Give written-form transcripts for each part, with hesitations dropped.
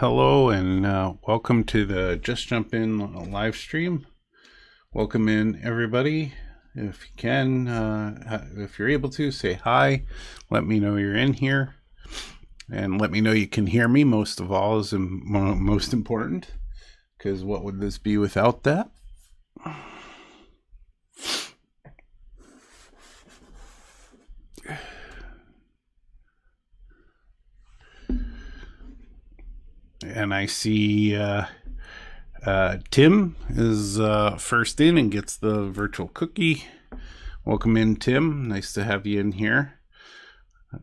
hello, and welcome to the Just Jump In live stream. Welcome in, everybody. If you can, if you're able to, say hi. Let me know you're in here. And let me know you can hear me, most of all, is most important. Because what would this be without that? And I see Tim is first in and gets the virtual cookie. Welcome in, Tim. Nice to have you in here.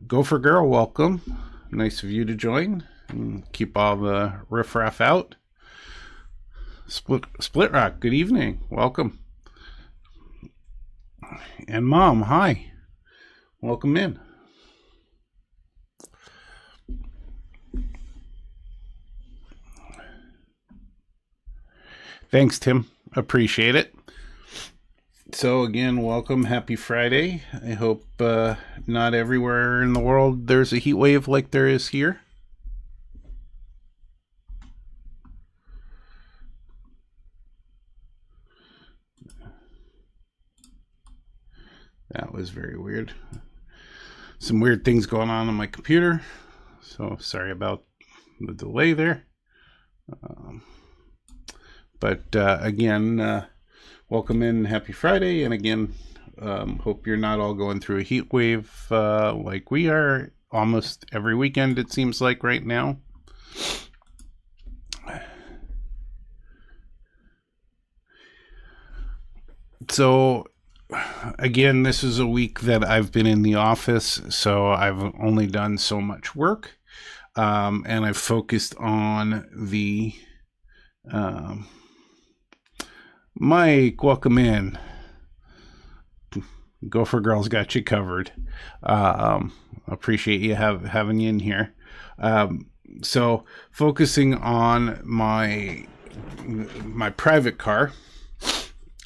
Gopher Girl, welcome. Nice of you to join. And keep all the riffraff out. Split Rock, good evening. Welcome. And Mom, hi. Welcome in. Thanks, Tim. Appreciate it. So again, welcome. Happy Friday. I hope not everywhere in the world there's a heat wave like there is here. That was very weird. Some weird things going on my computer. So sorry about the delay there. But again, welcome in. Happy Friday. And again, hope you're not all going through a heat wave like we are almost every weekend, it seems like right now. So again, this is a week that I've been in the office, so I've only done so much work. And I've focused on the Mike, welcome in. Gopher Girl's got you covered. Appreciate you having you in here. So focusing on my private car.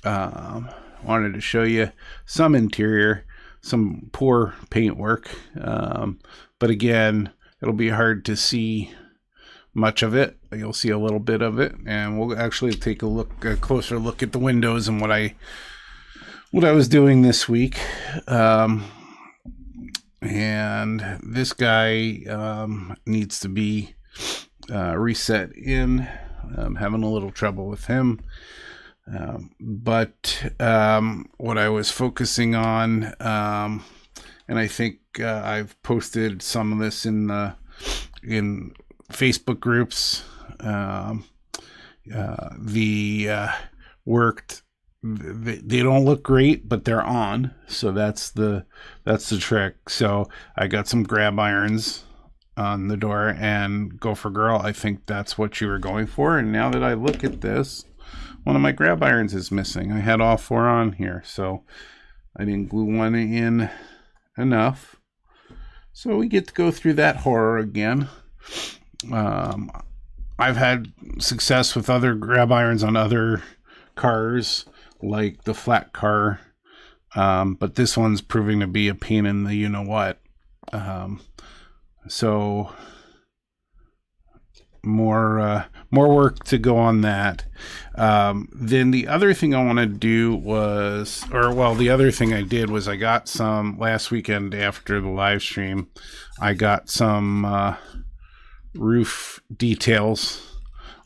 Wanted to show you some interior, some poor paintwork. But again, it'll be hard to see much of it. You'll see a little bit of it, and we'll actually take a closer look at the windows and what I was doing this week. And this guy needs to be reset in. I'm having a little trouble with him. But what I was focusing on, and I think I've posted some of this in Facebook groups. Worked. They don't look great, but they're on. So that's the trick. So I got some grab irons on the door, and Gopher Girl, I think that's what you were going for. And now that I look at this, one of my grab irons is missing. I had all four on here, so I didn't glue one in enough. So we get to go through that horror again. I've had success with other grab irons on other cars, like the flat car, but this one's proving to be a pain in the you-know-what. So more work to go on that. Then the other thing I want to do the other thing I did was I got some last weekend after the live stream. I got some roof details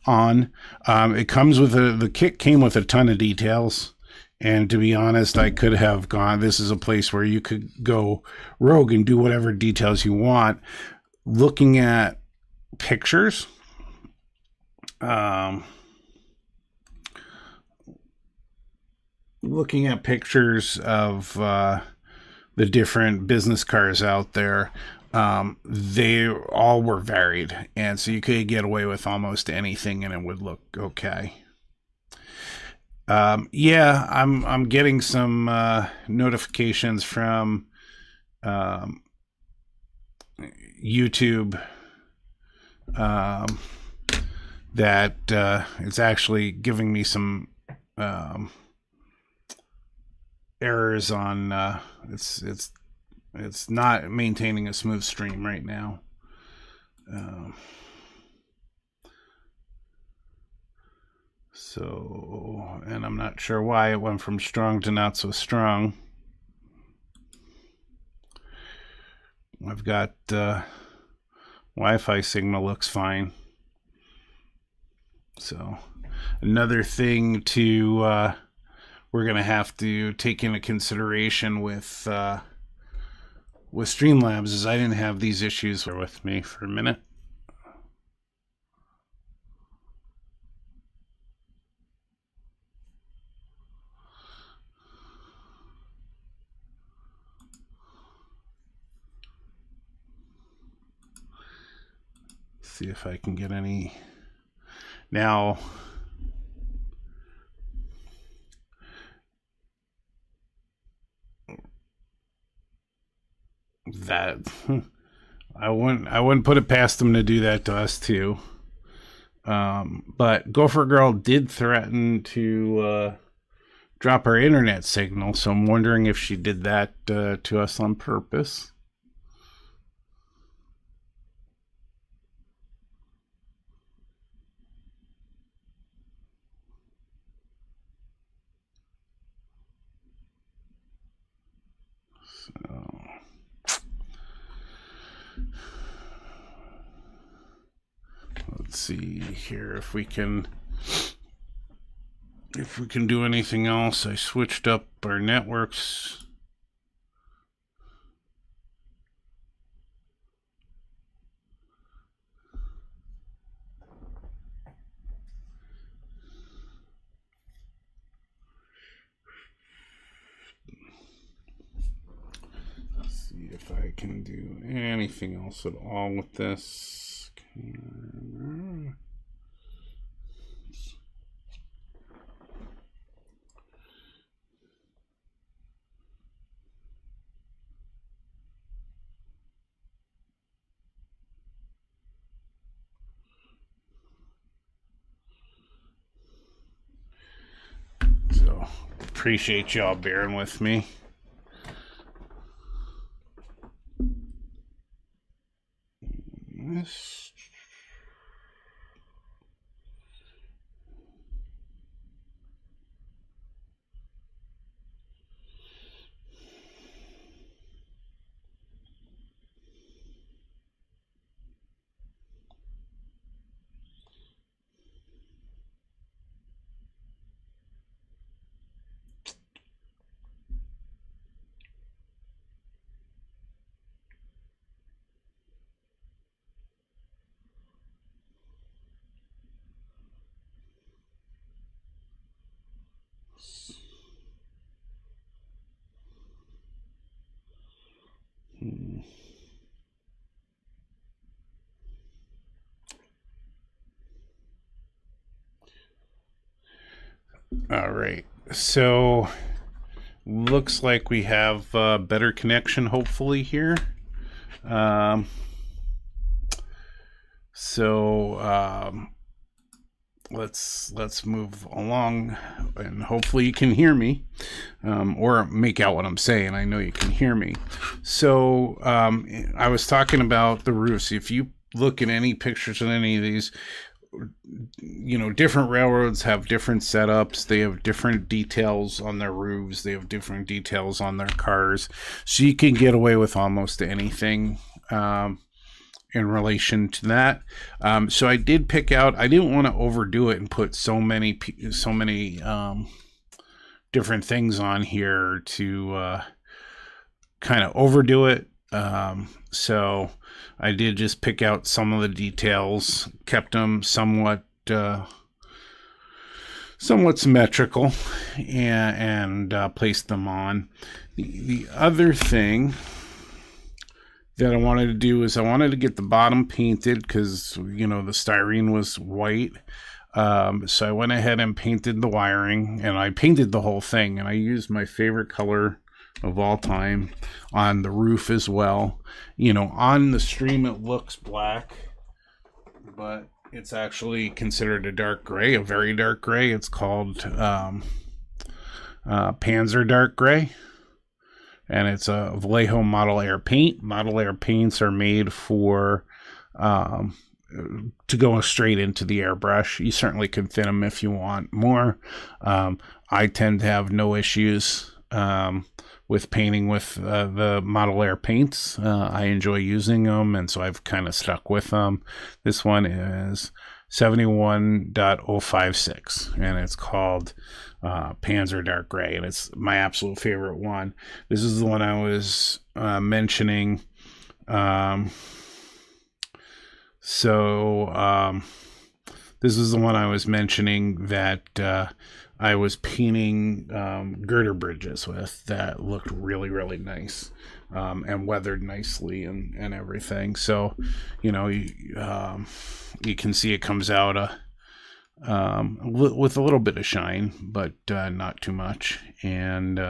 on. It comes with the kit came with a ton of details, and to be honest, I could have gone. This is a place where you could go rogue and do whatever details you want. Looking at pictures, of the different business cars out there, they all were varied, and so you could get away with almost anything and it would look okay. I'm getting some notifications from YouTube that it's actually giving me some errors on it's not maintaining a smooth stream right now. So, and I'm not sure why it went from strong to not so strong. I've got Wi-Fi signal looks fine. So another thing to we're going to have to take into consideration with Streamlabs is I didn't have these issues with me for a minute. See if I can get any now. That I wouldn't put it past them to do that to us too. But Gopher Girl did threaten to drop our internet signal, so I'm wondering if she did that to us on purpose. So let's see here if we can do anything else. I switched up our networks. If I can do anything else at all with this. So appreciate y'all bearing with me. All right, so looks like we have better connection hopefully here. Let's move along, and hopefully you can hear me or make out what I'm saying. I know you can hear me. So I was talking about the roofs. If you look at any pictures of any of these, you know, different railroads have different setups. They have different details on their roofs. They have different details on their cars. So you can get away with almost anything in relation to that. So I did pick out, I didn't want to overdo it and put so many different things on here to kind of overdo it. So I did just pick out some of the details, kept them somewhat symmetrical, and placed them on. The other thing that I wanted to do is I wanted to get the bottom painted because, you know, the styrene was white. So I went ahead and painted the wiring, and I painted the whole thing, and I used my favorite color of all time on the roof as well. You know, on the stream it looks black, but it's actually considered a dark gray, a very dark gray. It's called Panzer Dark Gray, and it's a Vallejo Model Air paint. Model Air paints are made for to go straight into the airbrush. You certainly can thin them if you want more. I tend to have no issues with painting with the Model Air paints. I enjoy using them, and so I've kind of stuck with them. This one is 71.056, and it's called Panzer Dark Gray, and it's my absolute favorite one. This is the one I was mentioning. This is the one I was mentioning that I was painting girder bridges with that looked really, really nice and weathered nicely and everything. So, you know, you can see it comes out with a little bit of shine, but not too much, and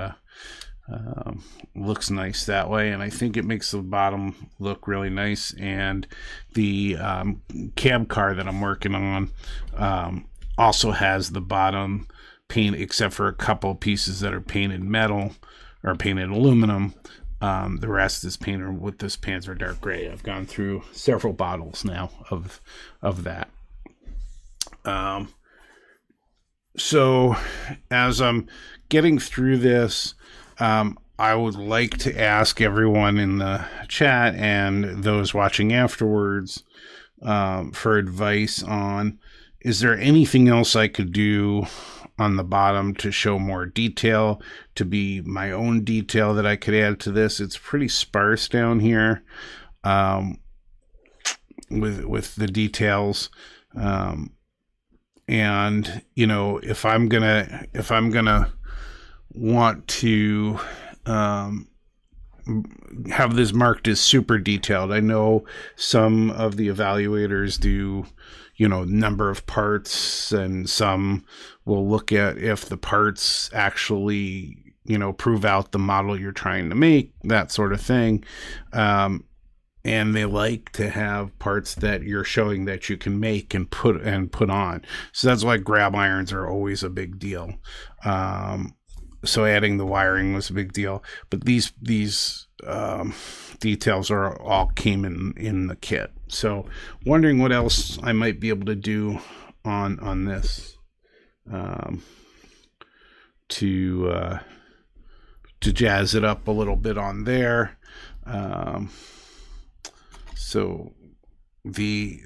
looks nice that way. And I think it makes the bottom look really nice. And the cab car that I'm working on also has the bottom paint, except for a couple pieces that are painted metal or painted aluminum. The rest is painted with this Panzer Dark Gray. I've gone through several bottles now of that. So as I'm getting through this, I would like to ask everyone in the chat and those watching afterwards for advice on, is there anything else I could do on the bottom to show more detail, to be my own detail that I could add to this? It's pretty sparse down here with the details. And you know, if I'm gonna want to have this marked as super detailed, I know some of the evaluators do, you know, number of parts, and some will look at if the parts actually, you know, prove out the model you're trying to make, that sort of thing. And they like to have parts that you're showing that you can make and put on. So that's why grab irons are always a big deal. So adding the wiring was a big deal, but these details are all came in the kit. So wondering what else I might be able to do on this to jazz it up a little bit on there. So the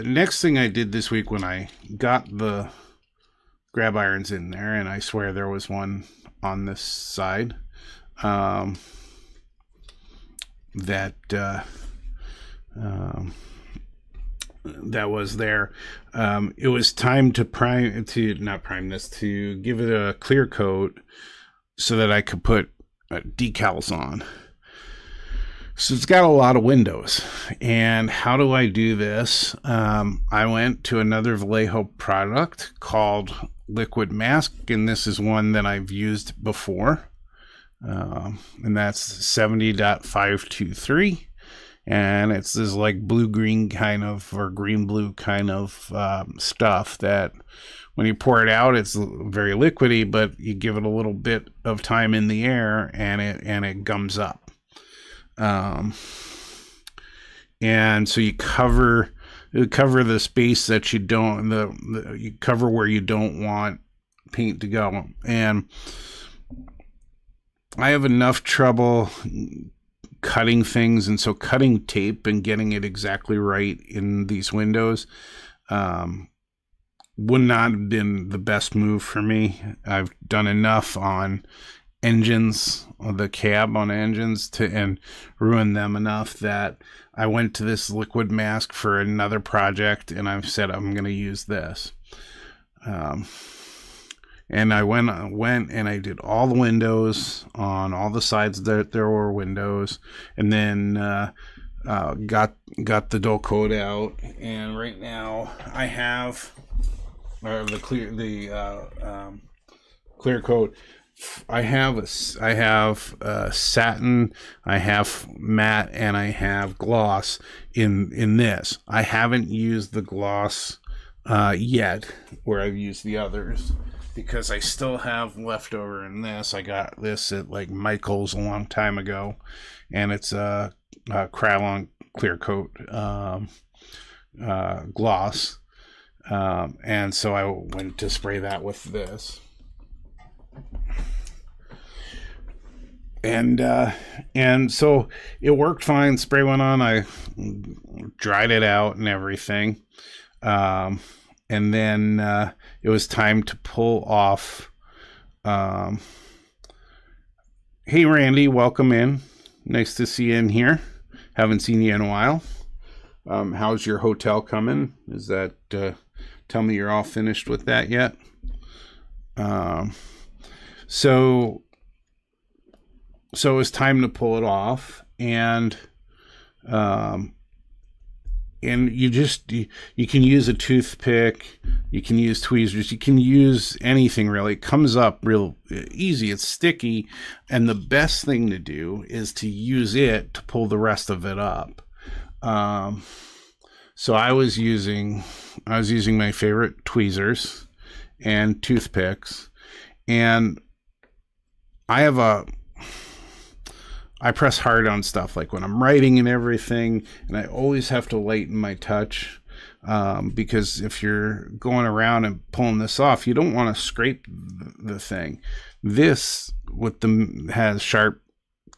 next thing I did this week when I got the grab irons in there, and I swear there was one on this side, that was there. It was time to to give it a clear coat so that I could put decals on. So it's got a lot of windows. And how do I do this? I went to another Vallejo product called Liquid Mask, and this is one that I've used before. And that's 70.523. And it's this like blue-green kind of, or green-blue kind of stuff that when you pour it out, it's very liquidy, but you give it a little bit of time in the air and it gums up. And so you cover the space that you don't, you cover where you don't want paint to go. And I have enough trouble cutting things, and so cutting tape and getting it exactly right in these windows would not have been the best move for me. I've done enough on engines, the cab on engines, and ruin them enough that I went to this Liquid Mask for another project, and I've said I'm going to use this. And I went and I did all the windows on all the sides that there were windows, and then got the dull coat out. And right now I have the clear coat. I have satin, I have matte, and I have gloss in this. I haven't used the gloss yet, where I've used the others, because I still have leftover in this. I got this at like Michael's a long time ago, and it's a Krylon clear coat gloss. And so I went to spray that with this. And so it worked fine. Spray went on. I dried it out and everything. And then it was time to pull off. Hey, Randy, welcome in. Nice to see you in here. Haven't seen you in a while. How's your hotel coming? Is that, tell me you're all finished with that yet? So it was time to pull it off, and you can use a toothpick, you can use tweezers, you can use anything really. It comes up real easy. It's sticky, and the best thing to do is to use it to pull the rest of it up. So I was using my favorite tweezers and toothpicks, and I press hard on stuff like when I'm writing and everything, and I always have to lighten my touch, because if you're going around and pulling this off, you don't want to scrape the thing. This has sharp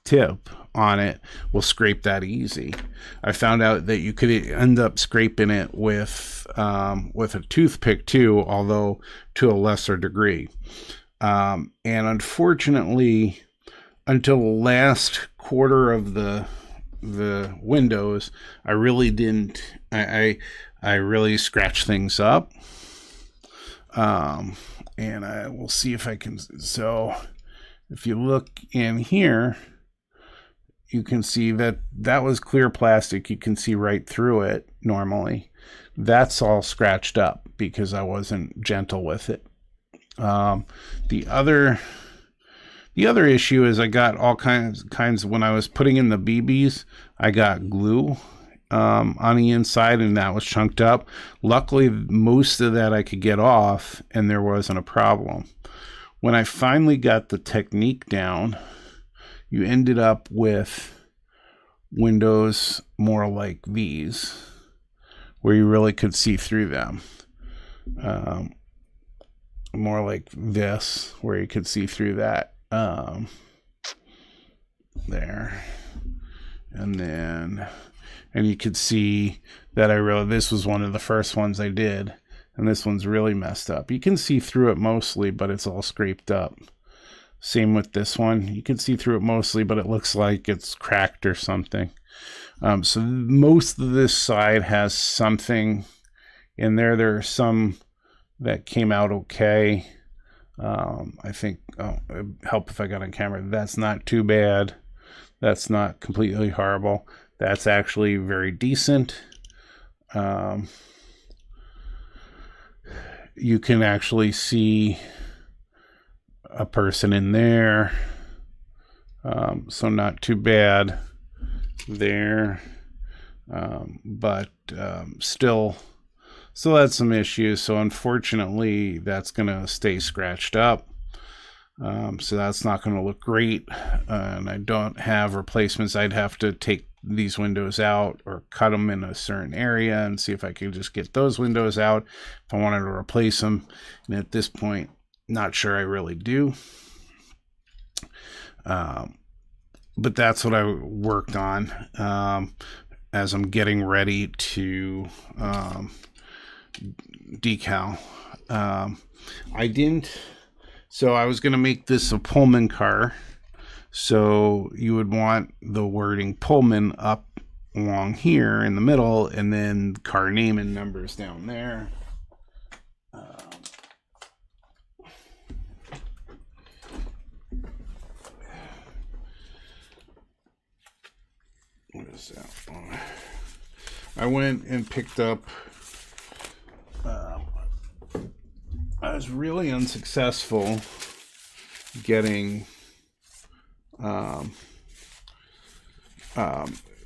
tip on it, will scrape that easy. I found out that you could end up scraping it with a toothpick too, although to a lesser degree. And unfortunately, until the last quarter of the windows, I really didn't. I really scratched things up. And I will see if I can. So, if you look in here, you can see that was clear plastic. You can see right through it normally. That's all scratched up because I wasn't gentle with it. The other issue is I got all kinds when I was putting in the BBs, I got glue on the inside, and that was chunked up. Luckily, most of that I could get off, and there wasn't a problem. When I finally got the technique down, you ended up with windows more like these, where you really could see through them. More like this, where you could see through that. There. And you could see that this was one of the first ones I did, and this one's really messed up. You can see through it mostly, but it's all scraped up. Same with this one. You can see through it mostly, but it looks like it's cracked or something. So most of this side has something in there. There are some that came out okay. I think, it'd help if I got on camera. That's not too bad. That's not completely horrible. That's actually very decent. You can actually see a person in there. So not too bad there. But still had some issues. So unfortunately, that's going to stay scratched up. So that's not going to look great. And I don't have replacements. I'd have to take these windows out or cut them in a certain area and see if I could just get those windows out if I wanted to replace them. And at this point, not sure I really do. But that's what I worked on as I'm getting ready to decal. So I was going to make this a Pullman car. So you would want the wording Pullman up along here in the middle, and then car name and numbers down there. What is that one? I went and picked up. I was really unsuccessful getting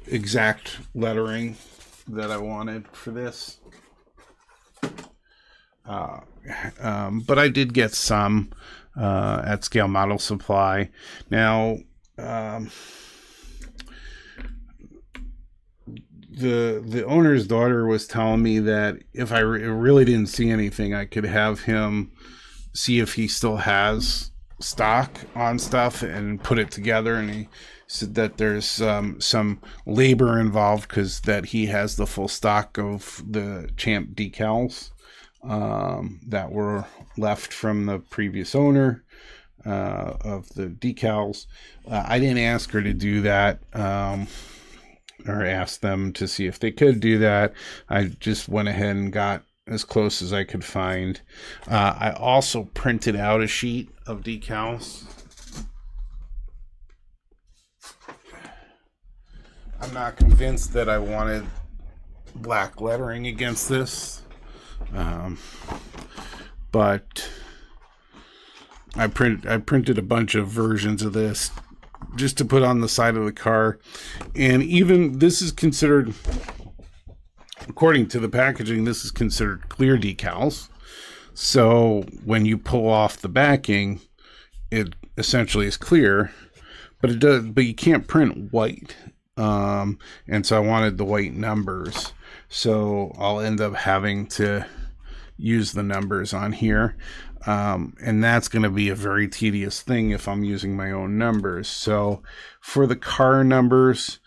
exact lettering that I wanted for this. But I did get some at Scale Model Supply. the owner's daughter was telling me that if I really didn't see anything, I could have him see if he still has stock on stuff and put it together. And he said that there's some labor involved because that he has the full stock of the Champ decals that were left from the previous owner of the decals. I didn't ask her to do that. Or asked them to see if they could do that. I just went ahead and got as close as I could find. I also printed out a sheet of decals. I'm not convinced that I wanted black lettering against this, but I printed a bunch of versions of this just to put on the side of the car. And even this is considered, according to the packaging, this is considered clear decals. So when you pull off the backing, it essentially is clear, but you can't print white. And so I wanted the white numbers. So I'll end up having to use the numbers on here. And that's going to be a very tedious thing if I'm using my own numbers. So for the car numbers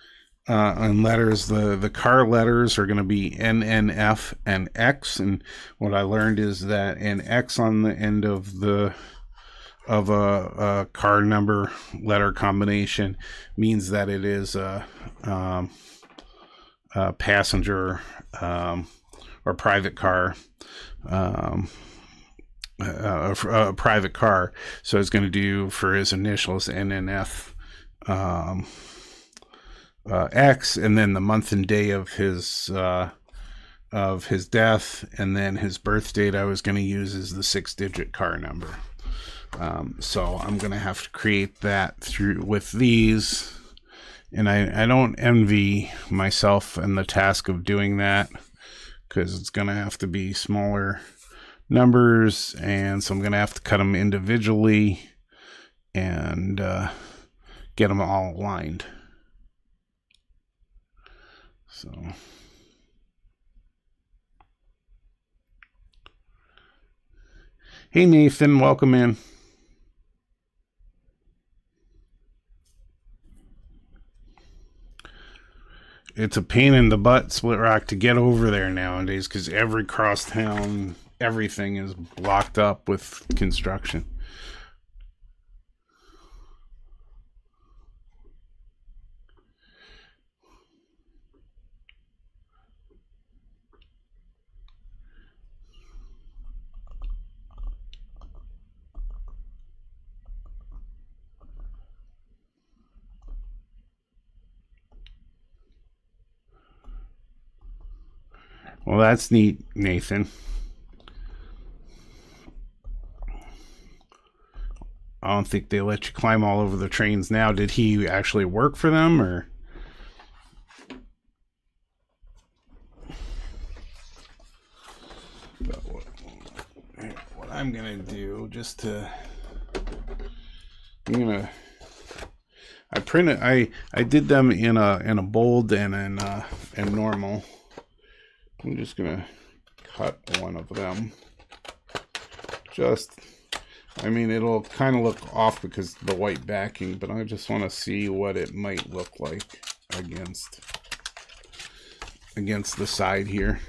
and letters, the car letters are going to be N, N, F, and X. And what I learned is that an X on the end of a car number letter combination means that it is a passenger or private car. A private car, so it's going to do for his initials NNF X, and then the month and day of his death, and then his birth date I was going to use as the 6-digit car number. So I'm going to have to create that through with these, and I don't envy myself in the task of doing that because it's going to have to be smaller numbers, and so I'm going to have to cut them individually and get them all aligned. So hey Nathan, welcome in. It's a pain in the butt, Split Rock, to get over there nowadays because every crosstown, everything is blocked up with construction. Well, that's neat, Nathan. I don't think they let you climb all over the trains now. Did he actually work for them, or? What I'm gonna do, just to, I did them in a bold and in normal. I'm just gonna cut one of them. It'll kind of look off because of the white backing, but I just want to see what it might look like against the side here.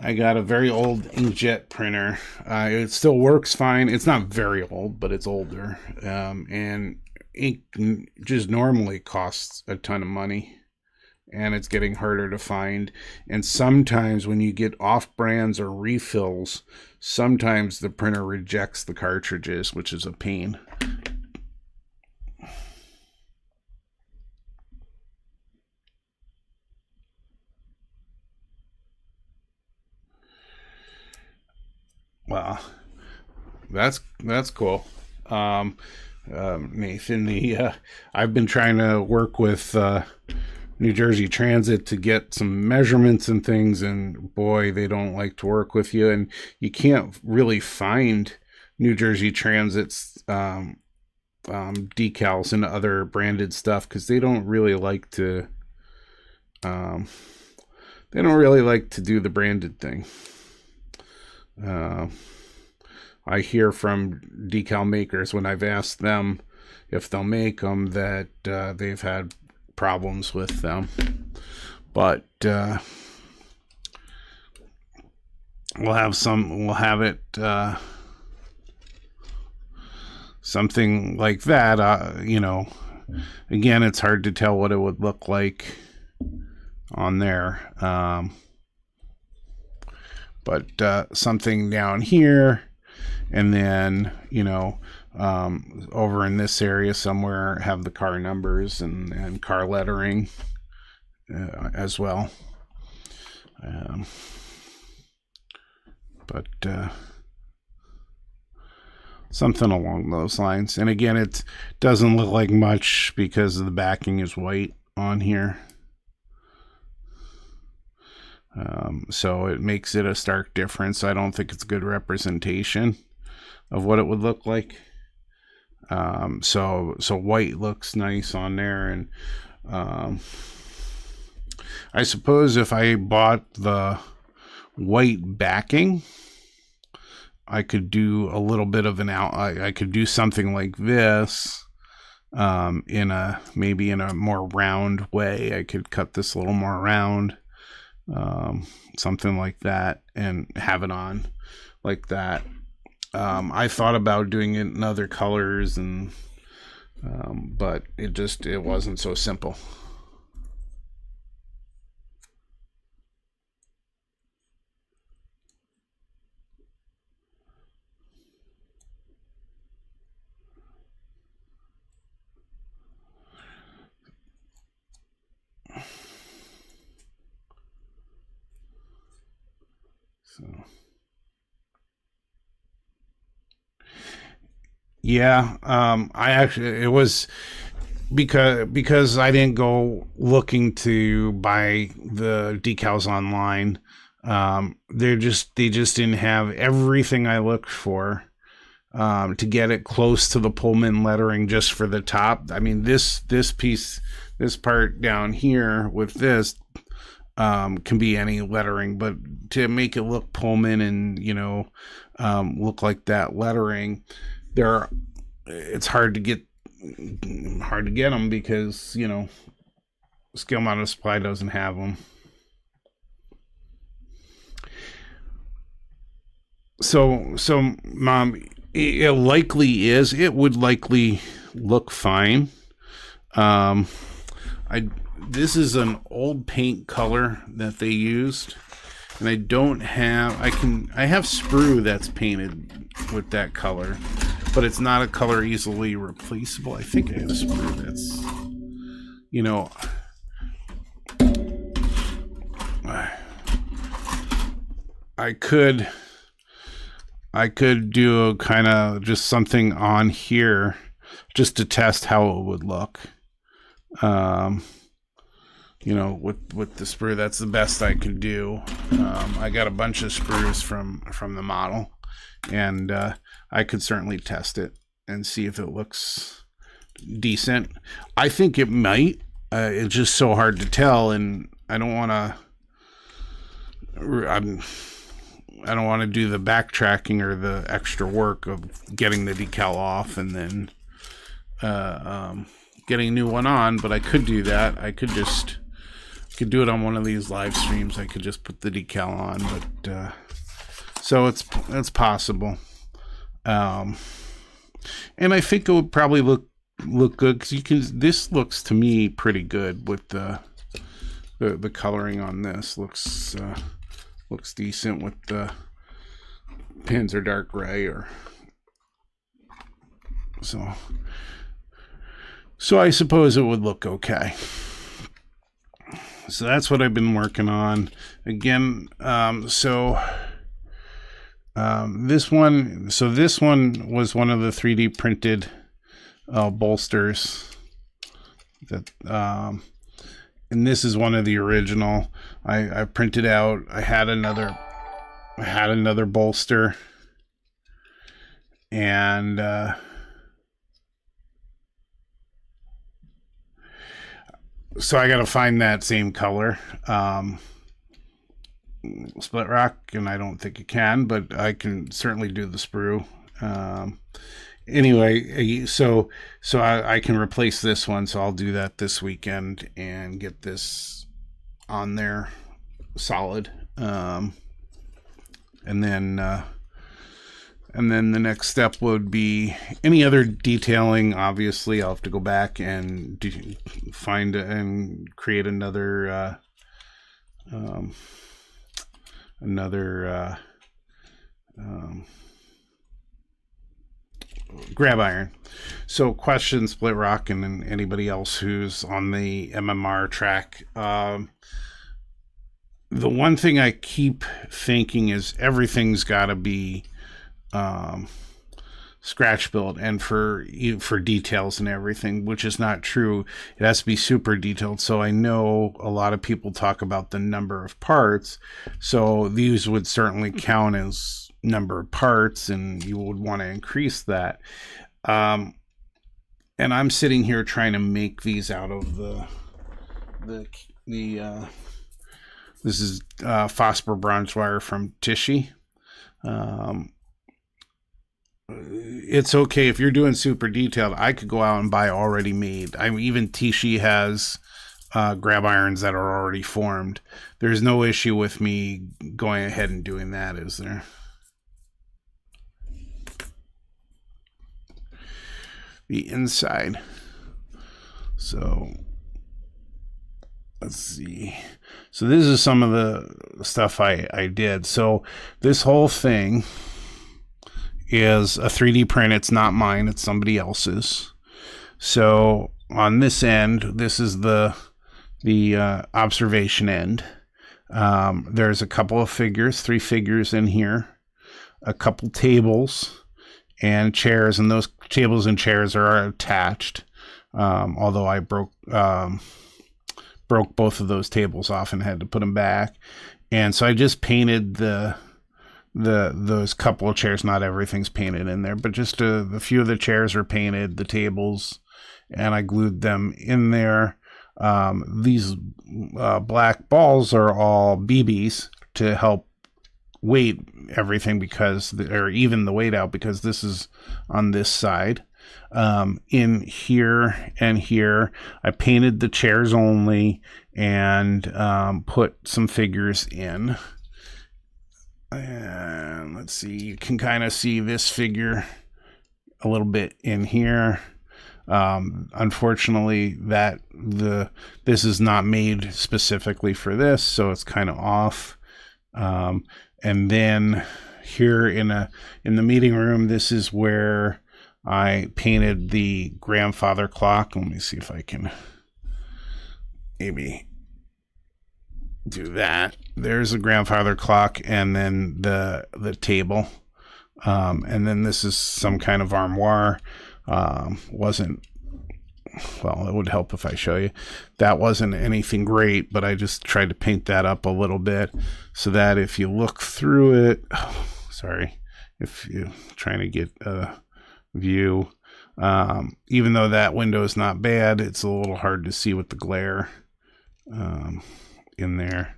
I got a very old inkjet printer. It still works fine. It's not very old, but it's older. And ink just normally costs a ton of money, and it's getting harder to find. And sometimes when you get off brands or refills, sometimes the printer rejects the cartridges, which is a pain. Wow, that's cool. Nathan, I've been trying to work with New Jersey Transit to get some measurements and things, and boy, they don't like to work with you, and you can't really find New Jersey Transit's decals and other branded stuff because they don't really like to do the branded thing. I hear from decal makers when I've asked them if they'll make them that they've had problems with them, but we'll have it something like that. You know, again, it's hard to tell what it would look like on there, but something down here, and then, you know, over in this area somewhere have the car numbers and car lettering as well. But something along those lines. And again, it doesn't look like much because the backing is white on here. So it makes it a stark difference. I don't think it's a good representation of what it would look like. So white looks nice on there, and I suppose if I bought the white backing, I could do a little bit of I could do something like this, maybe in a more round way. I could cut this a little more round, something like that, and have it on like that. I thought about doing it in other colors, and but it wasn't so simple. So yeah, it was because I didn't go looking to buy the decals online. They just didn't have everything I looked for to get it close to the Pullman lettering just for the top. I mean, this piece, this part down here with this can be any lettering, but to make it look Pullman and, you know, look like that lettering, it's hard to get them because, you know, Scale Mounted Supply doesn't have them. So Mom, it would likely look fine. This is an old paint color that they used, and I don't have, I have sprue that's painted with that color, but it's not a color easily replaceable. I think I have sprue that's, you know, I could do a kind of just something on here just to test how it would look. You know, with the sprue, that's the best I could do. I got a bunch of sprues from the model, and I could certainly test it and see if it looks decent. I think it might. It's just so hard to tell, and I don't want to do the backtracking or the extra work of getting the decal off and then getting a new one on. But I could do that. I could do it on one of these live streams. I could just put the decal on, but so it's possible. And I think it would probably look good because this looks to me pretty good with the coloring on this. Looks decent with the pins are dark gray, or so I suppose it would look okay. So that's what I've been working on. Again, this one was one of the 3D printed bolsters that and this is one of the original. I printed out. I had another bolster, and so I got to find that same color. Split rock, and I don't think it can, but I can certainly do the sprue. Anyway, so I can replace this one, so I'll do that this weekend and get this on there solid. And then the next step would be any other detailing. Obviously, I'll have to go back and find and create another grab iron. So question, Split Rock, and then anybody else who's on the MMR track. The one thing I keep thinking is everything's got to be scratch built, and for details and everything, which is not true. It has to be super detailed. So I know a lot of people talk about the number of parts, so these would certainly count as number of parts, and you would want to increase that. And I'm sitting here trying to make these out of the this is phosphor bronze wire from Tishy. It's okay if you're doing super detailed. I could go out and buy already made. Even Tishy has grab irons that are already formed. There's no issue with me going ahead and doing that, is there? The inside. So let's see. So this is some of the stuff I did. So this whole thing is a 3D print. It's not mine, it's somebody else's. So on this end, this is the observation end. There's a couple of figures, 3 figures in here, a couple tables and chairs, and those tables and chairs are attached. Although I broke both of those tables off and had to put them back. And so I just painted those couple of chairs. Not everything's painted in there, but just a few of the chairs are painted, the tables, and I glued them in there. These black balls are all BBs to help weight everything, or even the weight out, because this is on this side. In here and here, I painted the chairs only and put some figures in. And let's see, you can kind of see this figure a little bit in here. Unfortunately, this is not made specifically for this, so it's kind of off. And then here in the meeting room, this is where I painted the grandfather clock. Let me see if I can maybe do that. There's the grandfather clock, and then the table. And then this is some kind of armoire. Well, it would help if I show you. That wasn't anything great, but I just tried to paint that up a little bit so that if you look through it, if you're trying to get a view, even though that window is not bad, it's a little hard to see with the glare in there.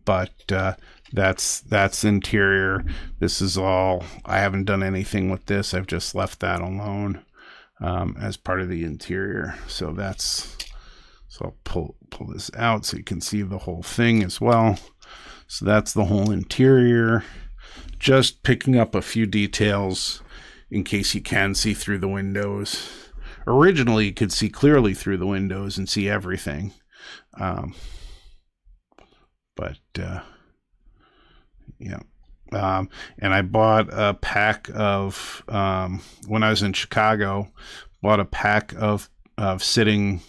But that's interior. This is all, I haven't done anything with this. I've just left that alone as part of the interior. So I'll pull this out so you can see the whole thing as well. So that's the whole interior. Just picking up a few details in case you can see through the windows. Originally, you could see clearly through the windows and see everything. Yeah. And I bought a pack of, when I was in Chicago, bought a pack of sitting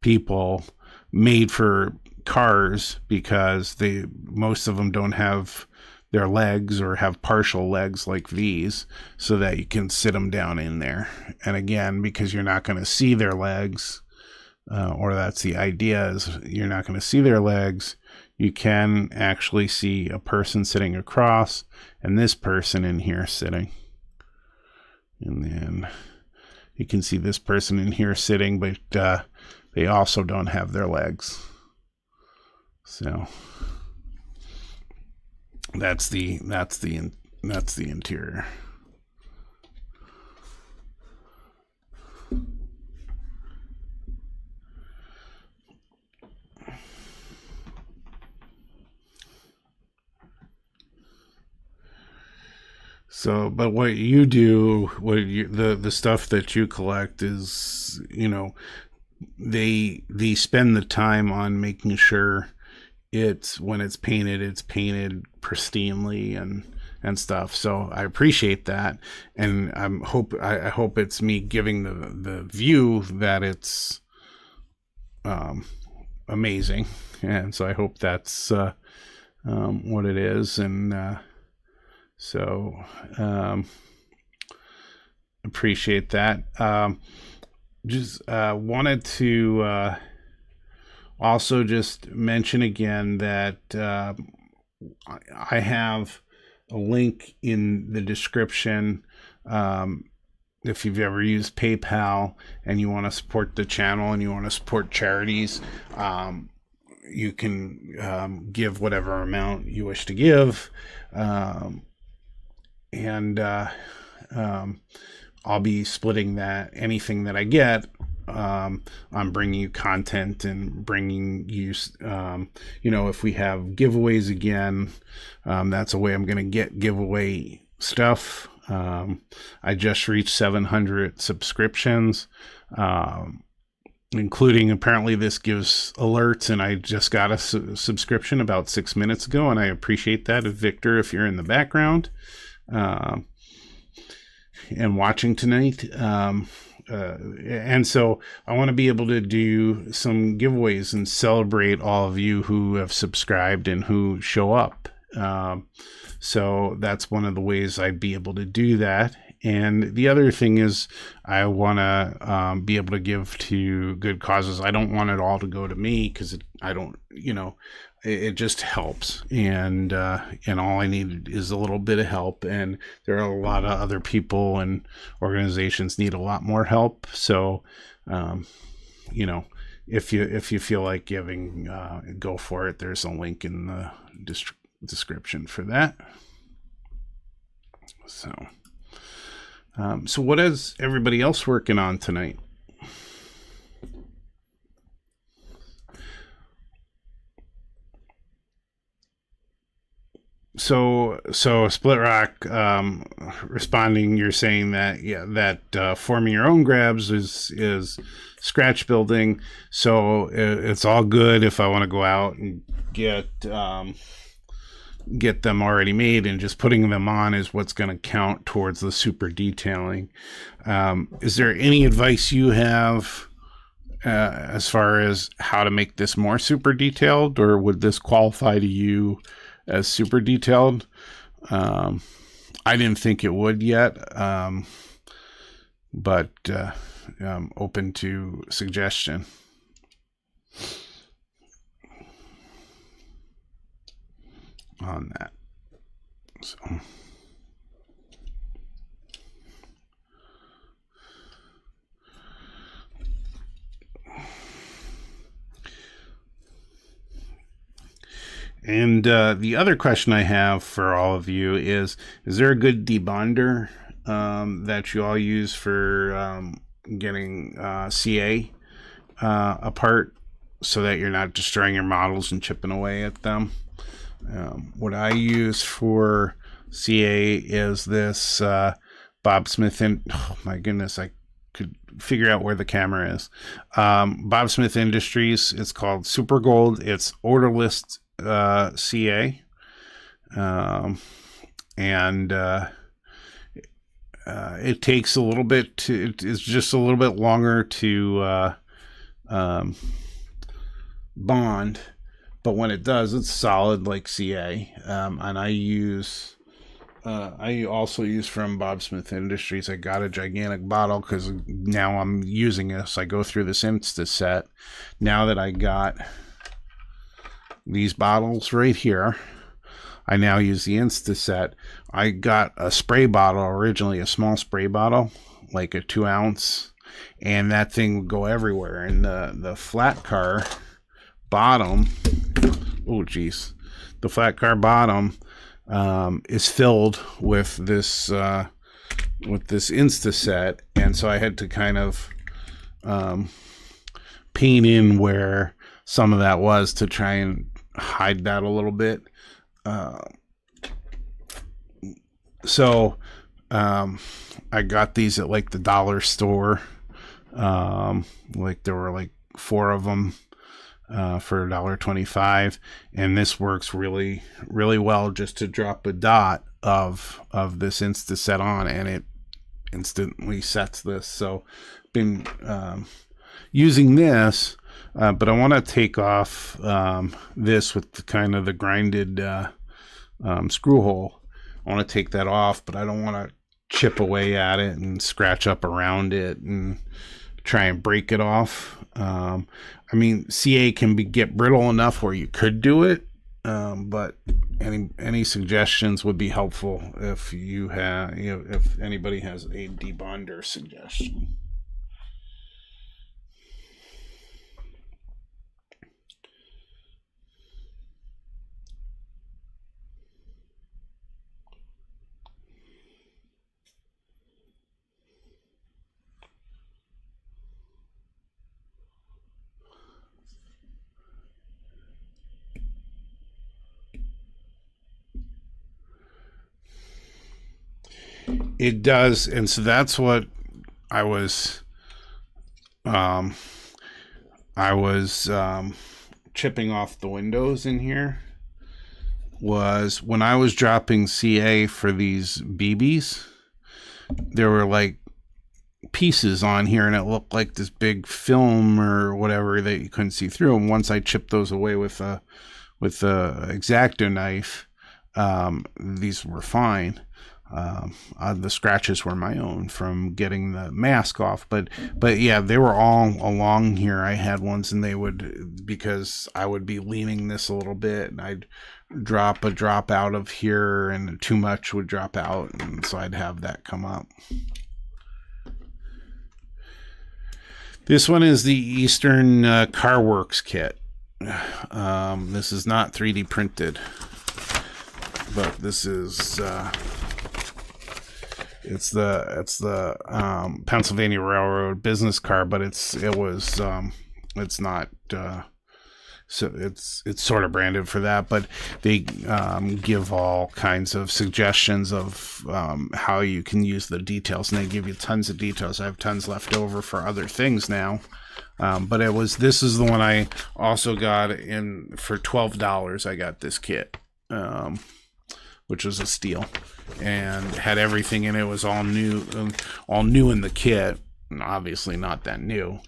people made for cars, because most of them don't have their legs or have partial legs like these, so that you can sit them down in there. And again, because you're not going to see their legs, or that's the idea, is you're not going to see their legs. You can actually see a person sitting across and this person in here sitting. And then you can see this person in here sitting, but they also don't have their legs. So that's the interior. So, but what you do, the stuff that you collect is, they spend the time on making sure when it's painted pristinely and stuff. So I appreciate that, and I hope it's me giving the view that it's amazing, and so I hope that's what it is, and so appreciate that. Just wanted to also just mention again that I have a link in the description. If you've ever used PayPal and you want to support the channel and you want to support charities, you can give whatever amount you wish to give. And I'll be splitting anything that I get. I'm bringing you content and bringing you, if we have giveaways again, that's a way I'm going to get giveaway stuff. I just reached 700 subscriptions, including apparently this gives alerts, and I just got a subscription about 6 minutes ago, and I appreciate that. Victor, if you're in the background and watching tonight. And so I want to be able to do some giveaways and celebrate all of you who have subscribed and who show up. So that's one of the ways I'd be able to do that. And the other thing is I want to be able to give to good causes. I don't want it all to go to me, because it just helps. And all I need is a little bit of help. And there are a lot of other people and organizations need a lot more help. So, if you feel like giving, go for it. There's a link in the description for that. So what is everybody else working on tonight? So Split Rock, responding, you're saying that forming your own grabs is scratch building. So it's all good if I want to go out and get them already made, and just putting them on is what's going to count towards the super detailing. Is there any advice you have as far as how to make this more super detailed, or would this qualify to you as super detailed? I didn't think it would yet, but I'm open to suggestion. On that. So and the other question I have for all of you is there a good debonder that you all use for getting CA apart, so that you're not destroying your models and chipping away at them? What I use for CA is this Bob Smith, oh my goodness, I could figure out where the camera is. Bob Smith Industries, it's called Super Gold. It's orderless CA, and it takes a little bit it's just a little bit longer to bond. But when it does, it's solid like CA. And I use I also use from Bob Smith Industries. I got a gigantic bottle because now I'm using this. I go through this Insta set. Now that I got these bottles right here, I now use the Insta set. I got a spray bottle originally, a small spray bottle, like a 2 ounce, and that thing would go everywhere. And the flat car bottom, oh geez, the flat car bottom is filled with this Insta set, and so I had to kind of paint in where some of that was to try and hide that a little bit. So I got these at like the dollar store. Like there were like 4 of them for $1.25, and this works really, really well just to drop a dot of this Insta set on, and it instantly sets this. So been using this, but I want to take off this with the grinded screw hole. I want to take that off, but I don't want to chip away at it and scratch up around it and try and break it off. I mean, CA can get brittle enough where you could do it, but any suggestions would be helpful if you have, if anybody has a debonder suggestion. It does, and so that's what I was chipping off the windows in here, was when I was dropping CA for these BBs, there were like pieces on here, and it looked like this big film or whatever that you couldn't see through. And once I chipped those away with a X-Acto knife, these were fine. The scratches were my own from getting the mask off, but yeah, they were all along here. I had ones, and they would, because I would be leaning this a little bit, and I'd drop a drop out of here, and too much would drop out, and so I'd have that come up. This one is the Eastern Car Works kit. This is not 3D printed, but this is it's the Pennsylvania Railroad business car, but it's not so it's sort of branded for that, but they give all kinds of suggestions of how you can use the details, and they give you tons of details. I have tons left over for other things now, but this is the one I also got in for $12. I got this kit, which was a steal, and had everything in it. It was all new in the kit, and obviously not that new,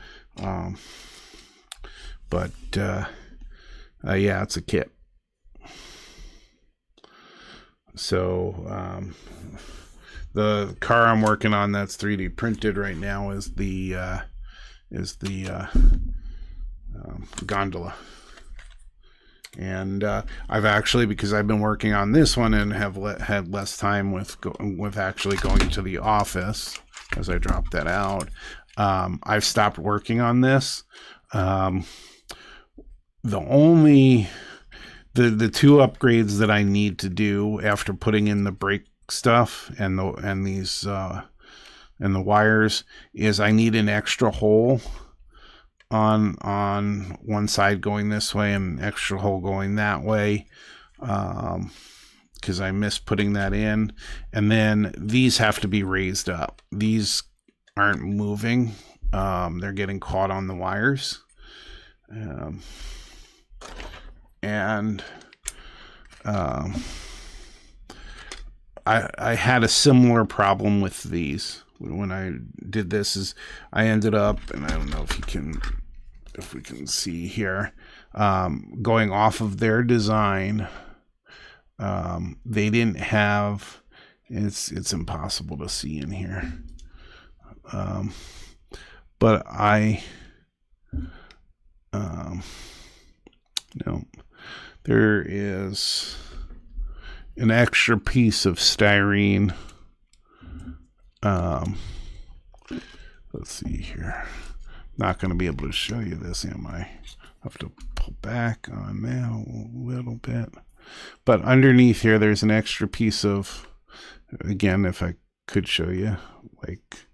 but yeah, it's a kit. So the car I'm working on that's 3D printed right now is the gondola. And I've actually, because I've been working on this one and have had less time with actually going to the office, as I dropped that out, I've stopped working on this. The two upgrades that I need to do after putting in the brake stuff and the wires is I need an extra hole on one side going this way and an extra hole going that way, because I missed putting that in. And then these have to be raised up. These aren't moving. They're getting caught on the wires. I had a similar problem with these when I did this. Is I ended up, and I don't know if we can see here, going off of their design. They didn't have It's impossible to see in here. But no, there is an extra piece of styrene. Let's see here. Not going to be able to show you this, am I? I have to pull back on that a little bit. But underneath here, there's an extra piece of, again, if I could show you, like,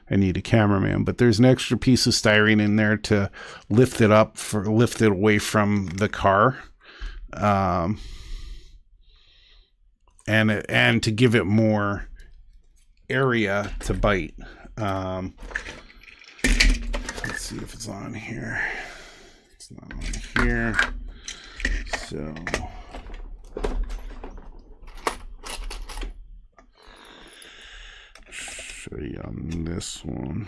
I need a cameraman, but there's an extra piece of styrene in there to lift it up, lift it away from the car. And to give it more area to bite. Let's see if it's on here. It's not on here. So show you on this one.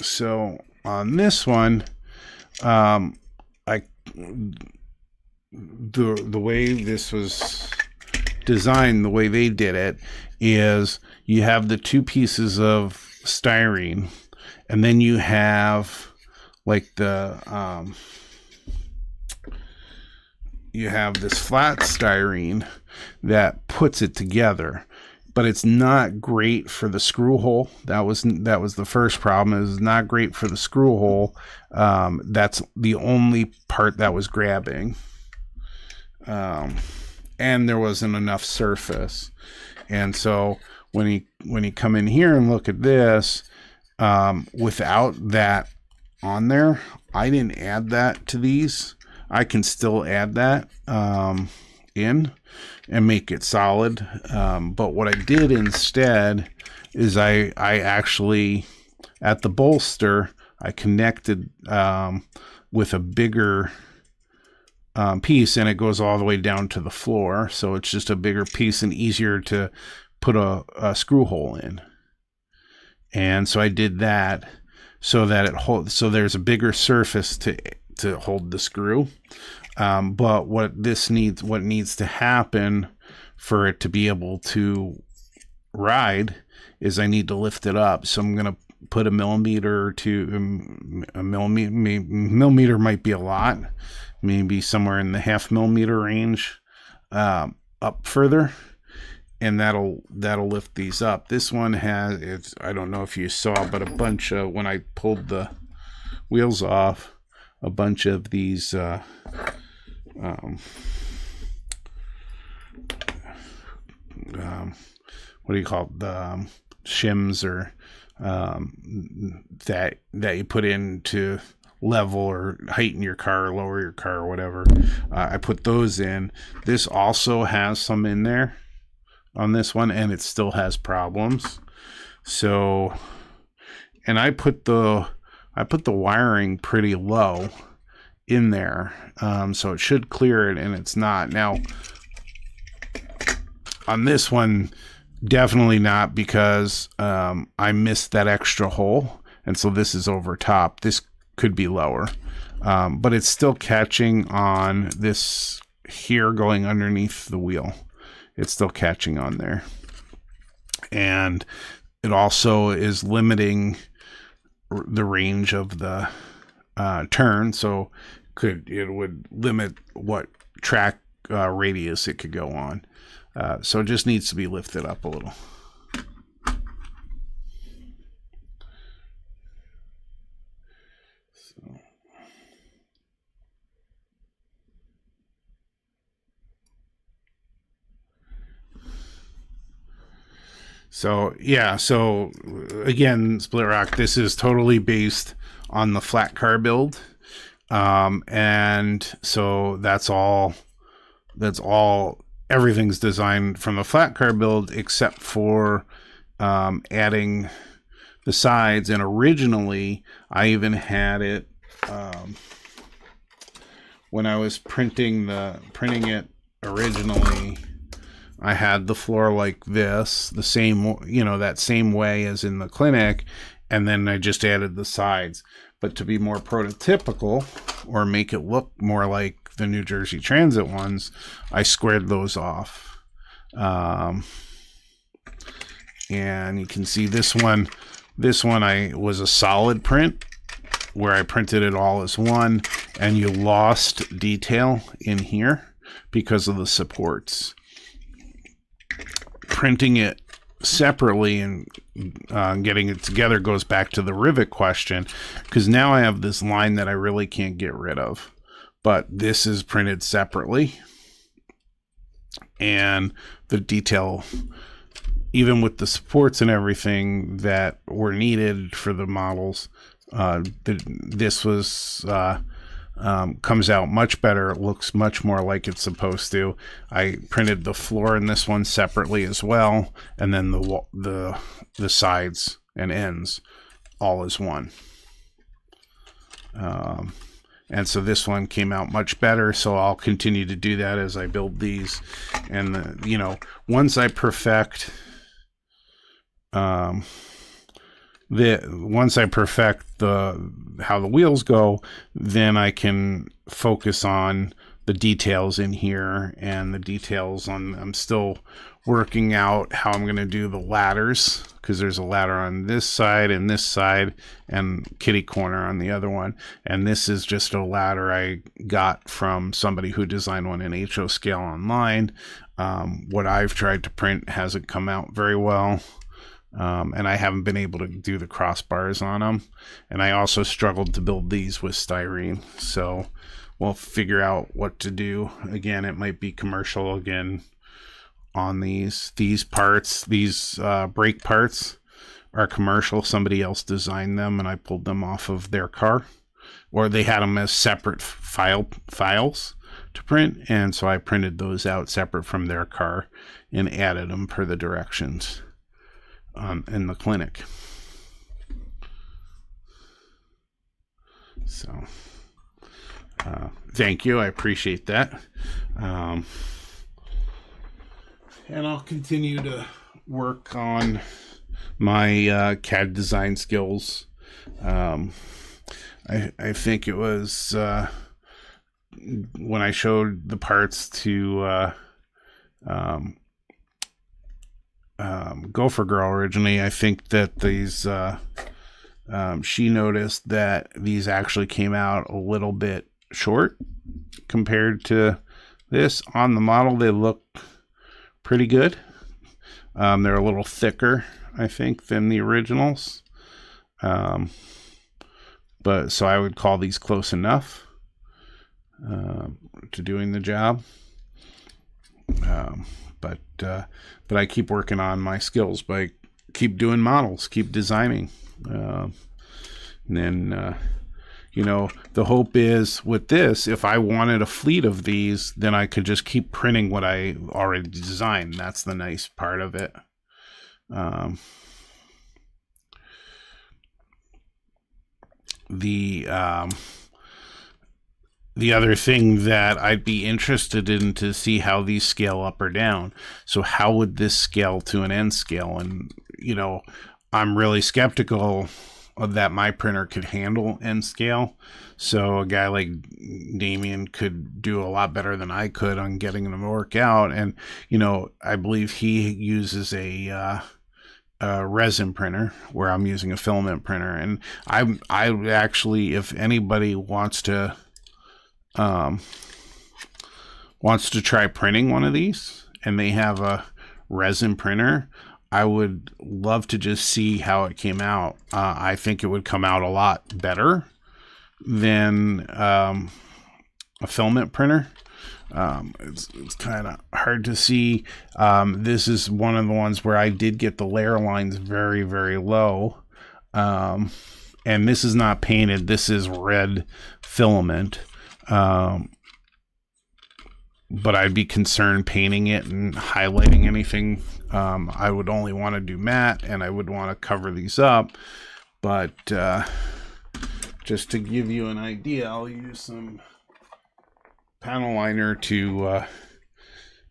So on this one, the way this was designed, the way they did it, is you have the two pieces of styrene, and then you have like you have this flat styrene that puts it together. But it's not great for the screw hole. That was the first problem. It's not great for the screw hole. That's the only part that was grabbing. And there wasn't enough surface. And so when you come in here and look at this, without that on there, I didn't add that to these. I can still add that in and make it solid. But what I did instead is I actually, at the bolster, I connected with a bigger piece, and it goes all the way down to the floor. So it's just a bigger piece and easier to put a screw hole in. And so I did that so that it holds, so there's a bigger surface to hold the screw. But what needs to happen for it to be able to ride is I need to lift it up. So I'm going to put a millimeter or two, a millimeter might be a lot, maybe somewhere in the 0.5 millimeter range, up further. And that'll lift these up. This one has, I don't know if you saw, but a bunch of, when I pulled the wheels off, a bunch of these what do you call it? The shims, or that you put in to level or heighten your car or lower your car or whatever. I put those in. This also has some in there on this one, and it still has problems. So, and I put the wiring pretty low in there, so it should clear it, and it's not. Now, on this one, definitely not, because I missed that extra hole, and so this is over top. This could be lower, but it's still catching on this here going underneath the wheel. It's still catching on there, and it also is limiting the range of the turn, so it would limit what track radius it could go on. So it just needs to be lifted up a little. So yeah, so again, Split Rock, this is totally based on the flat car build. And so that's all, everything's designed from the flat car build, except for adding the sides. And originally I even had it, when I was printing it originally, I had the floor like this, the same, that same way as in the clinic, and then I just added the sides. But to be more prototypical, or make it look more like the New Jersey Transit ones, I squared those off. And you can see this one was a solid print where I printed it all as one, and you lost detail in here because of the supports. Printing it separately and getting it together goes back to the rivet question, because now I have this line that I really can't get rid of. But this is printed separately, and the detail, even with the supports and everything that were needed for the models, this was comes out much better. It looks much more like it's supposed to. I printed the floor in this one separately as well, and then the sides and ends all as one. And so this one came out much better, so I'll continue to do that as I build these. And you know, once I perfect how the wheels go, then I can focus on the details in here and the details on, I'm still working out how I'm going to do the ladders, because there's a ladder on this side and kitty corner on the other one. And this is just a ladder I got from somebody who designed one in HO scale online. What I've tried to print hasn't come out very well. And I haven't been able to do the crossbars on them. And I also struggled to build these with styrene. So we'll figure out what to do. Again, it might be commercial again on these parts. These brake parts are commercial. Somebody else designed them, and I pulled them off of their car. Or they had them as separate files to print. And so I printed those out separate from their car and added them per the directions in the clinic. So thank you, I appreciate that. And I'll continue to work on my CAD design skills. I think it was when I showed the parts to Gopher Girl originally, I think that these she noticed that these actually came out a little bit short compared to this. On the model, they look pretty good. They're a little thicker, I think, than the originals. But so I would call these close enough to doing the job. But I keep working on my skills by keep doing models, keep designing. And then, you know, the hope is with this, if I wanted a fleet of these, then I could just keep printing what I already designed. That's the nice part of it. The other thing that I'd be interested in to see how these scale up or down. So how would this scale to an N scale? And, you know, I'm really skeptical of that my printer could handle N scale. So a guy like Damien could do a lot better than I could on getting them to work out. And, you know, I believe he uses a resin printer where I'm using a filament printer. And I would actually, if anybody wants to try printing one of these and they have a resin printer, I would love to just see how it came out. I think it would come out a lot better than a filament printer. It's kind of hard to see. This is one of the ones where I did get the layer lines very, very low. And this is not painted. This is red filament. But I'd be concerned painting it and highlighting anything. I would only want to do matte, and I would want to cover these up. But just to give you an idea, I'll use some panel liner to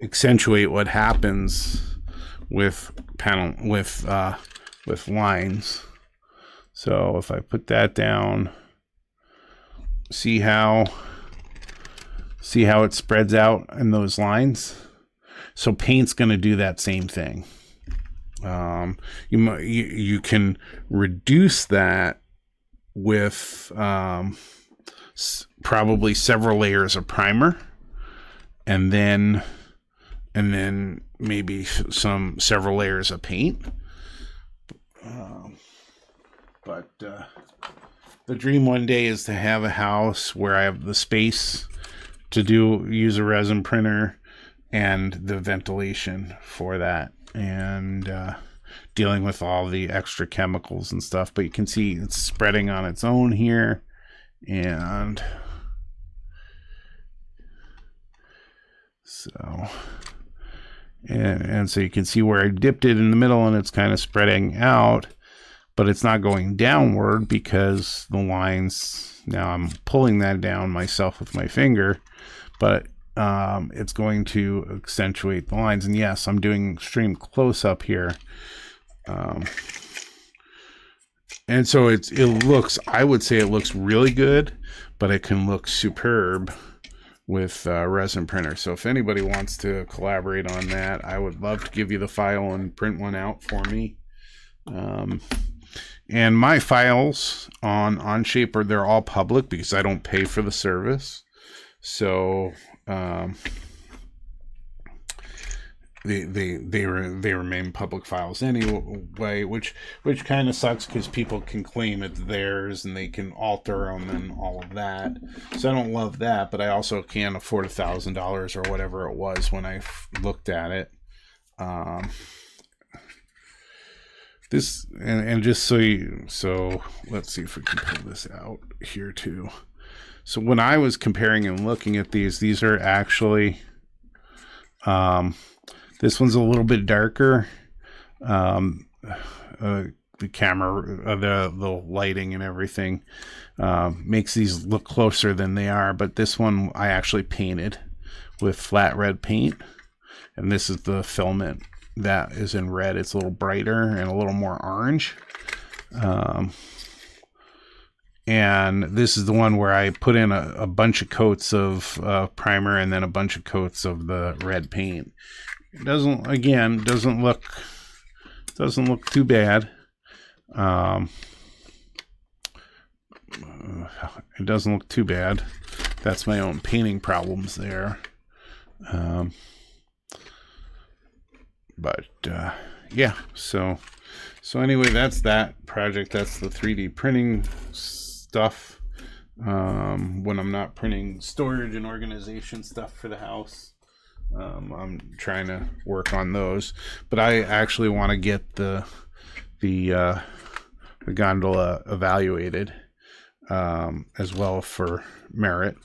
accentuate what happens with lines. So if I put that down see how it spreads out in those lines? So paint's going to do that same thing. You can reduce that with probably several layers of primer, and then maybe several layers of paint. But the dream one day is to have a house where I have the space to use a resin printer and the ventilation for that, and dealing with all the extra chemicals and stuff. But you can see it's spreading on its own here, and so so you can see where I dipped it in the middle, and it's kind of spreading out, but it's not going downward because the lines, now I'm pulling that down myself with my finger, but it's going to accentuate the lines. And yes, I'm doing extreme close up here. And so it looks, I would say it looks really good, but it can look superb with resin printer. So if anybody wants to collaborate on that, I would love to give you the file and print one out for me. And my files on Onshape they're all public because I don't pay for the service. So they remain public files anyway, which kind of sucks because people can claim it's theirs and they can alter them and all of that. So I don't love that, but I also can't afford $1,000 or whatever it was when I looked at it. This and just so let's see if we can pull this out here too. So when I was comparing and looking at these are actually this one's a little bit darker. The camera, the lighting and everything makes these look closer than they are. But this one I actually painted with flat red paint, and this is the filament that is in red. It's a little brighter and a little more orange. And this is the one where I put in a bunch of coats of primer and then a bunch of coats of the red paint. It doesn't look too bad. It doesn't look too bad. That's my own painting problems there. But yeah, so anyway, that's that project. That's the 3D printing stuff. When I'm not printing storage and organization stuff for the house, I'm trying to work on those. But I actually want to get the gondola evaluated as well for merit.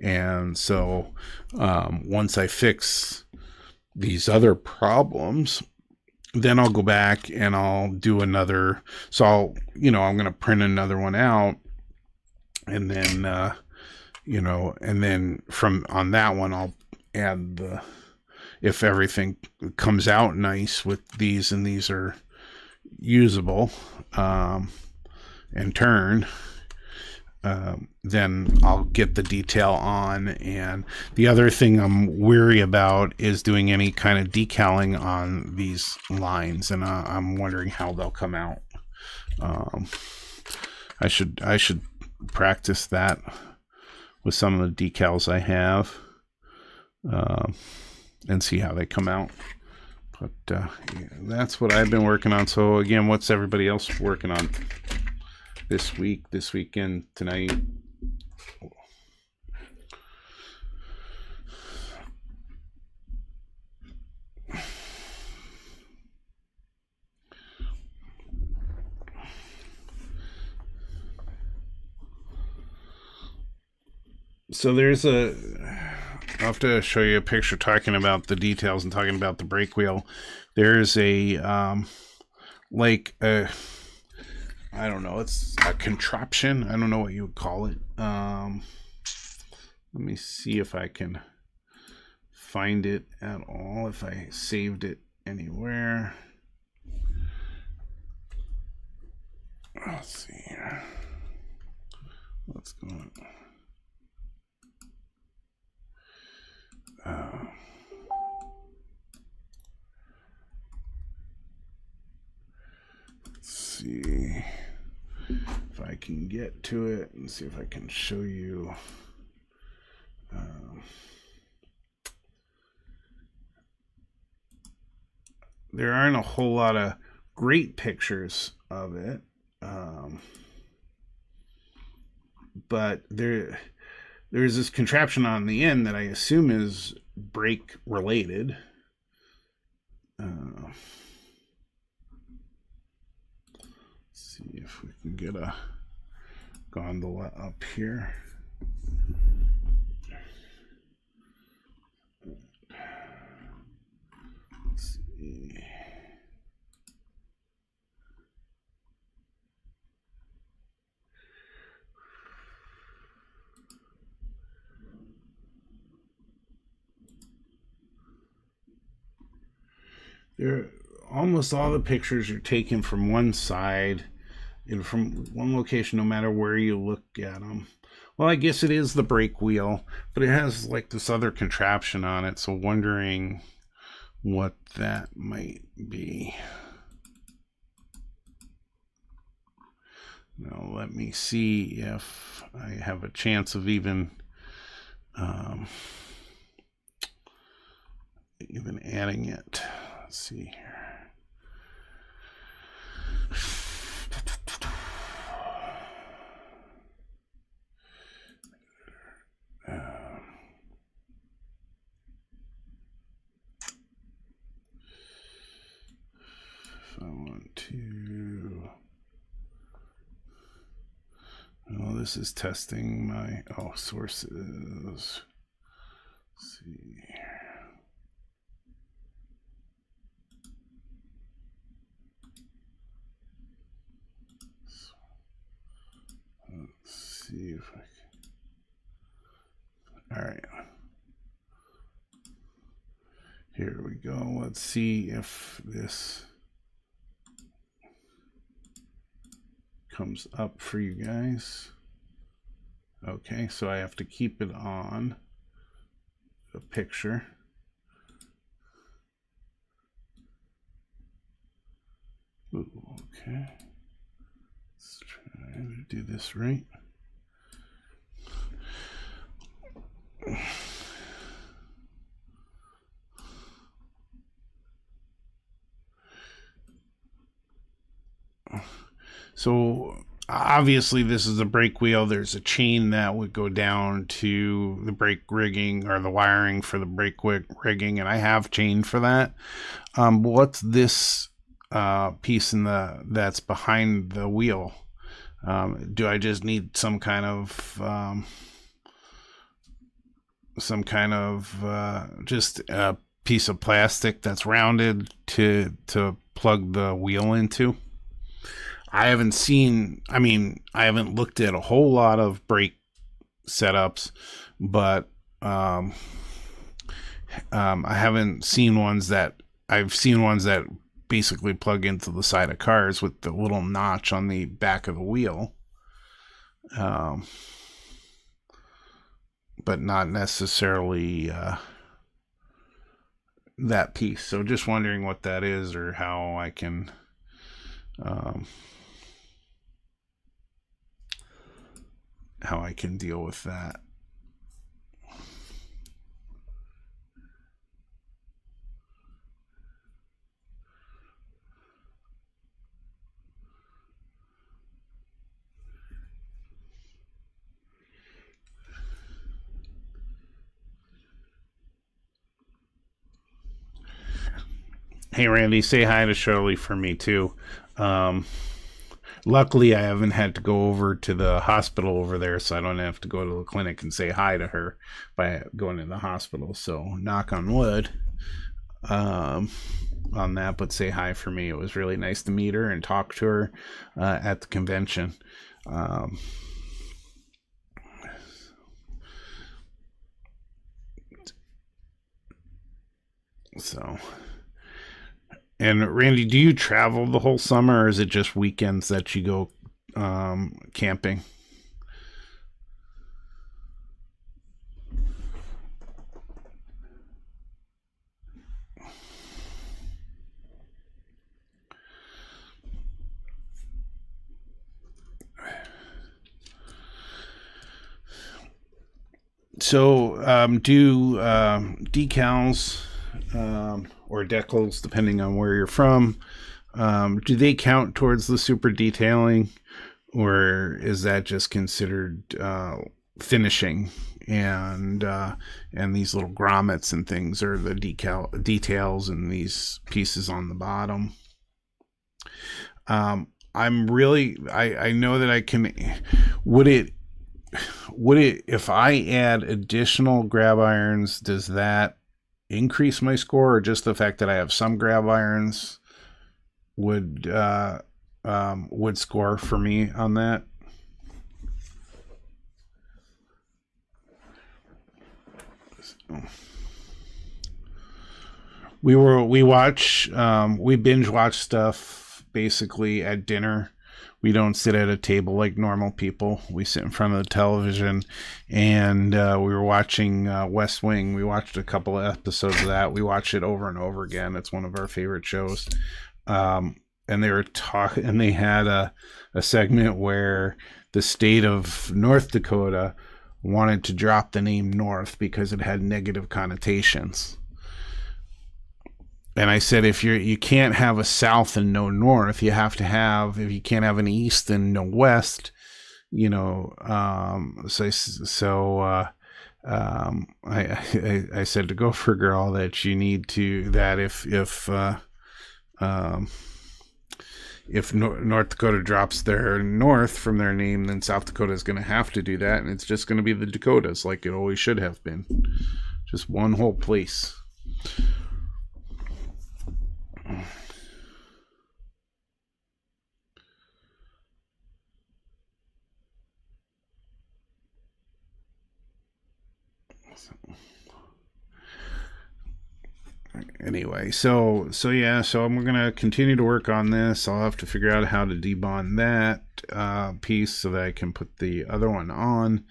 And so once I fix these other problems, then I'll go back and I'll do another. So I'm going to print another one out, and then and then from on that one I'll add if everything comes out nice with these and these are usable and turn, then I'll get the detail on. And the other thing I'm weary about is doing any kind of decaling on these lines, and I'm wondering how they'll come out. I should practice that with some of the decals I have, and see how they come out. But yeah, that's what I've been working on. So again, what's everybody else working on this week, this weekend, tonight? So there's I'll have to show you a picture talking about the details and talking about the brake wheel. There's a I don't know, it's a contraption. I don't know what you would call it. Let me see if I can find it at all, if I saved it anywhere. Let's see here. What's going on? Let's see if I can get to it and see if I can show you. There aren't a whole lot of great pictures of it, but there's this contraption on the end that I assume is brake related. Let's see if we can get a gondola up here. Let's see. Almost all the pictures are taken from one side and from one location, no matter where you look at them. Well, I guess it is the brake wheel, but it has like this other contraption on it, so wondering what that might be. Now let me see if I have a chance of even adding it. Let's see here. If I want to, oh, this is testing my sources. Let's see. Let's see if I can. All right. Here we go. Let's see if this comes up for you guys. Okay, so I have to keep it on the picture. Ooh, okay. Let's try to do this right. So obviously this is a brake wheel. There's a chain that would go down to the brake rigging or the wiring for the brake rigging, and I have chain for that. What's this piece that's behind the wheel? Do I just need some kind of just a piece of plastic that's rounded to plug the wheel into? I haven't looked at a whole lot of brake setups, but I haven't seen ones that basically plug into the side of cars with the little notch on the back of the wheel. But not necessarily that piece. So just wondering what that is or how I can deal with that. Hey Randy, say hi to Shirley for me too. Luckily, I haven't had to go over to the hospital over there, so I don't have to go to the clinic and say hi to her by going to the hospital. So, knock on wood on that, but say hi for me. It was really nice to meet her and talk to her at the convention. So... And Randy, do you travel the whole summer, or is it just weekends that you go camping? Do decals or decals, depending on where you're from, do they count towards the super detailing, or is that just considered finishing? And these little grommets and things are the details, and these pieces on the bottom. I know that I can. Would it, if I add additional grab irons, does that increase my score, or just the fact that I have some grab irons would score for me on that? We binge watch stuff basically at dinner. We don't sit at a table like normal people. We sit in front of the television, and we were watching West Wing. We watched a couple of episodes of that. We watch it over and over again. It's one of our favorite shows. And they were talking, and they had a segment where the state of North Dakota wanted to drop the name North because it had negative connotations. And I said, if you can't have a South and no North, you have to have, if you can't have an East and no West, I said to Gopher Girl that you need to, that if North Dakota drops their North from their name, then South Dakota is going to have to do that, and it's just going to be the Dakotas, like it always should have been. Just one whole place. Anyway, so I'm going to continue to work on this. I'll have to figure out how to debond that piece so that I can put the other one on.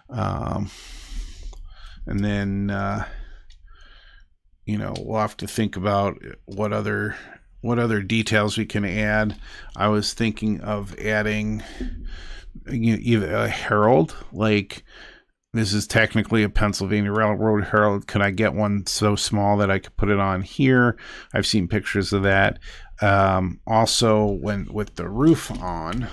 And then, we'll have to think about what other details we can add. I was thinking of adding either a herald, like, this is technically a Pennsylvania Railroad Herald. Could I get one so small that I could put it on here? I've seen pictures of that. Also, with the roof on,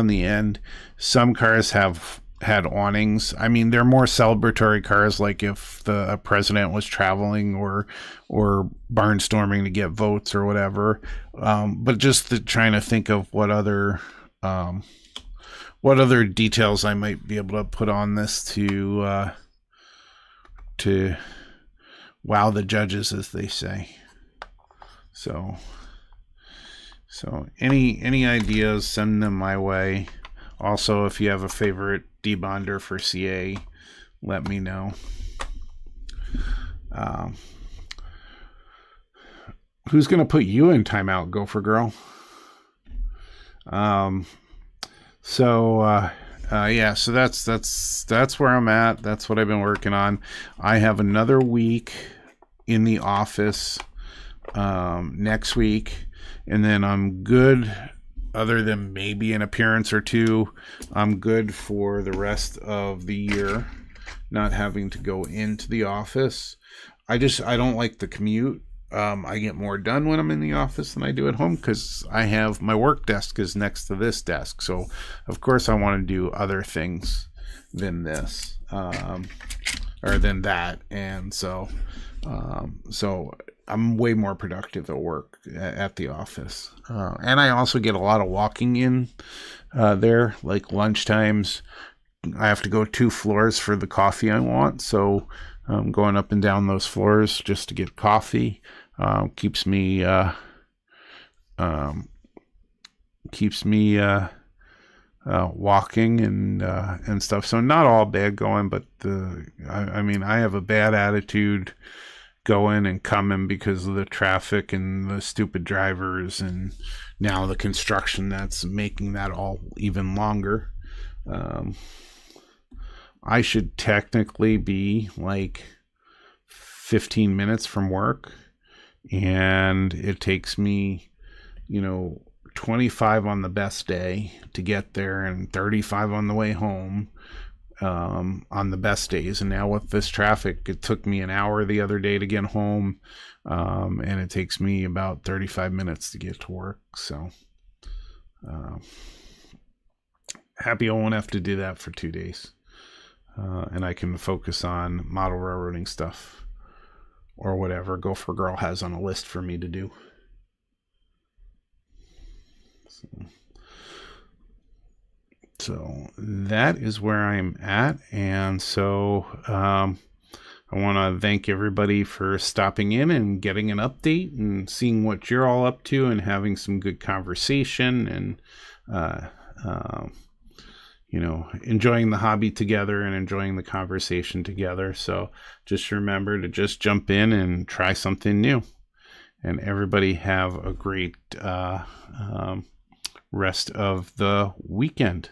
the end, some cars have had awnings. I mean, they're more celebratory cars, like if a president was traveling or barnstorming to get votes or whatever. But just trying to think of what other details I might be able to put on this to wow the judges, as they say. So any ideas, send them my way. Also, if you have a favorite debonder for CA, let me know. Who's going to put you in timeout, Gopher Girl? So that's where I'm at. That's what I've been working on. I have another week in the office next week, and then I'm good. Other than maybe an appearance or two, I'm good for the rest of the year, not having to go into the office. I don't like the commute. I get more done when I'm in the office than I do at home, because I have my work desk is next to this desk. So of course I want to do other things than this, or than that. And so I'm way more productive at work at the office. And I also get a lot of walking in there, like lunchtimes. I have to go 2 floors for the coffee I want. So I'm going up and down those floors just to get coffee. Keeps me walking and stuff. So not all bad going, but I have a bad attitude going and coming because of the traffic and the stupid drivers, and now the construction that's making that all even longer. I should technically be like 15 minutes from work, and it takes me, 25 on the best day to get there and 35 on the way home on the best days. And now with this traffic, it took me an hour the other day to get home, and it takes me about 35 minutes to get to work. So happy I won't have to do that for 2 days, and I can focus on model railroading stuff or whatever Gopher Girl has on a list for me to do. So that is where I'm at. And so I want to thank everybody for stopping in and getting an update and seeing what you're all up to and having some good conversation and, enjoying the hobby together and enjoying the conversation together. So just remember to just jump in and try something new. And everybody have a great rest of the weekend.